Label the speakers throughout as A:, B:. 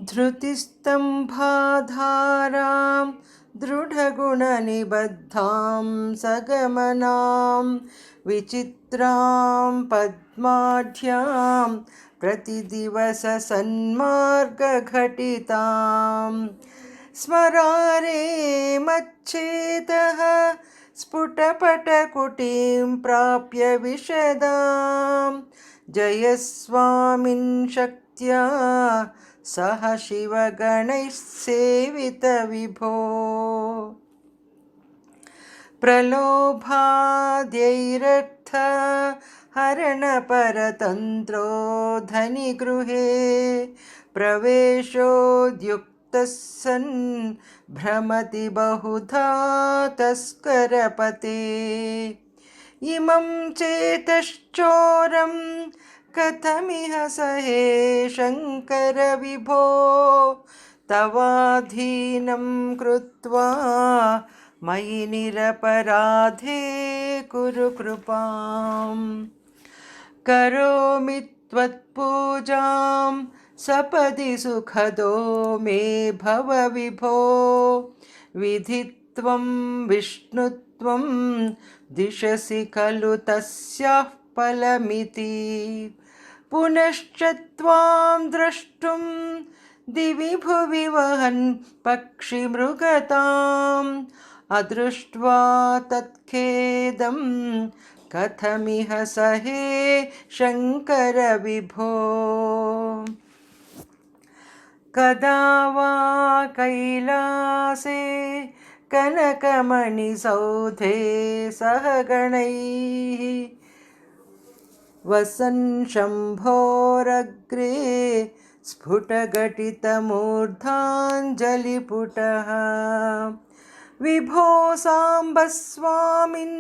A: धृतिस्तम्भाधारां दृढगुणनिबद्धां सगमनां विचित्रां पद्माढ्यां प्रतिदिवससन्मार्गघटितां स्मरारे मच्चेतः स्फुटपटकुटीं प्राप्य विशदां जयस्वामिन् शक्त्या सह शिवगणैः सेवितविभो प्रलोभाद्यैरर्थ हरणपरतन्त्रो धनिगृहे प्रवेशोद्युक्तः सन् भ्रमति बहुधा तस्करपते इमं चेतश्चोरं कथमिह सहे शङ्कर विभो तवाधीनं कृत्वा मयि निरपराधे कुरु कृपाम् करोमि त्वत्पूजां सपदि सुखदो मे भव विभो विधित्वं विष्णुत्वं दिशसि खलु तस्याः फलमिति पुनश्च त्वां द्रष्टुं दिवि भुवि वहन् पक्षिमृगताम् अदृष्ट्वा तत्खेदं कथमिह सहे शङ्कर विभो कदा वा कैलासे कनकमणिसौधे सह गणैः वसन् शम्भोरग्रे स्फुटघटितमूर्धाञ्जलिपुटः विभो साम्ब स्वामिन्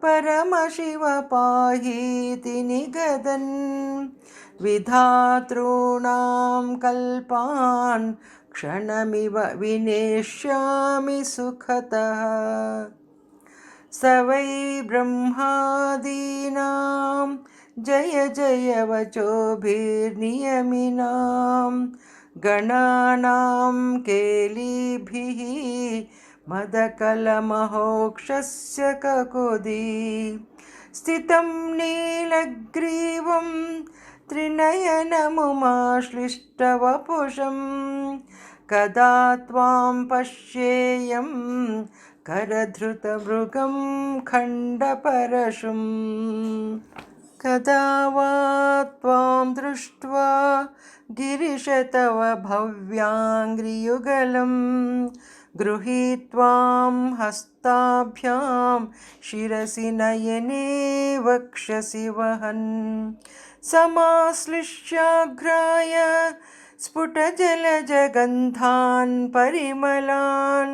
A: परमशिव पाहीति निगदन् विधातॄणां कल्पान् क्षणमिव विनेष्यामि सुखतः स वै ब्रह्मादीनां जय जय वचोभिर्नियमिनां गणानां केलिभिः मदकलमहोक्षस्य ककुदी स्थितं नीलग्रीवं त्रिनयनमुमाश्लिष्टवपुषं कदा त्वां पश्येयं करधृतमृगं खण्डपरशुं कदा वा त्वां दृष्ट्वा गिरिश तव भव्याङ्घ्रियुगलं गृहीत्वां हस्ताभ्यां शिरसि नयने वक्षसि वहन् समाश्लिष्याघ्राय स्फुटजलजगन्धान् परिमलान्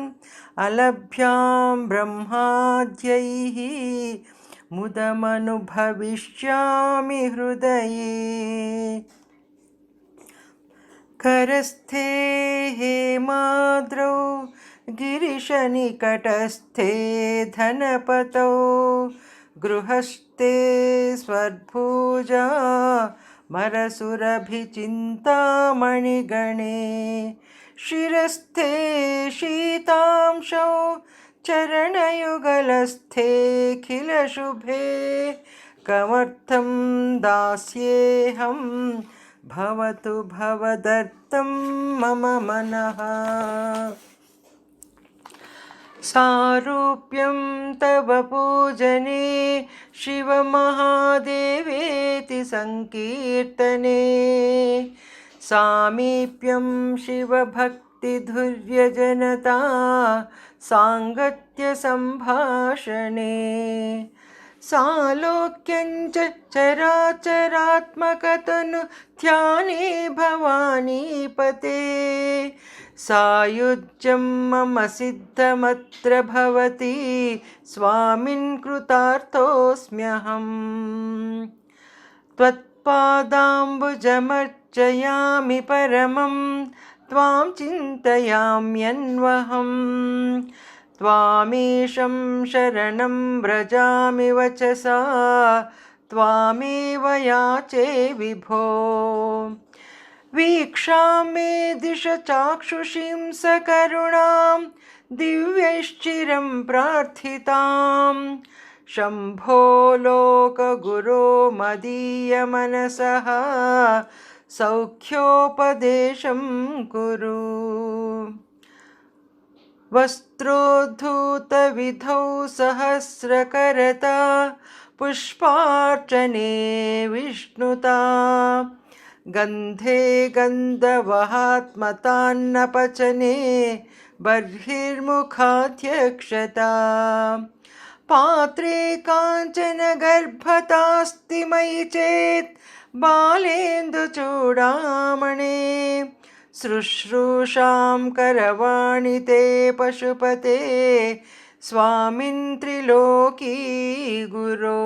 A: अलभ्यां ब्रह्माद्यैः मुदमनुभविष्यामि हृदये करस्थे हेमाद्रौ गिरिशनिकटस्थे धनपतौ गृहस्थे स्वर्भुजा मरसुरभिचिन्तामणिगणे शिरस्थे शीतांशौ चरणयुगलस्थेऽखिलशुभे कमर्थं दास्येऽहं भवतु भवदर्थं मम मनः सारूप्यं तव पूजने शिवमहादेवेति संकीर्तने सामीप्यं शिवभक्तिधुर्यजनता साङ्गत्य सम्भाषणे सालोक्यञ्च चराचरात्मकतनु ध्याने भवानीपते सायुज्यं मम सिद्धमत्र भवति स्वामिन् कृतार्थोऽस्म्यहम् त्वत्पादाम्बुजमर्चयामि परमं त्वां चिन्तयाम्यन्वहम् त्वामीशं शरणं व्रजामि वचसा त्वामेव याचे विभो वीक्षां मे दिश चाक्षुषीं सकरुणां दिव्यैश्चिरं प्रार्थितां शम्भो लोकगुरो मदीयमनसः सौख्योपदेशं कुरु। वस्त्रोद्धूतविधौ सहस्रकरता पुष्पार्चने विष्णुता गन्धे गन्धवहात्मतान्नपचने बर्हिर्मुखाध्यक्षता पात्रे काञ्चन गर्भतास्ति मयि चेत् बालेन्दुचूडामणे शुश्रूषां करवाणि ते पशुपते स्वामिन् त्रिलोकी गुरो।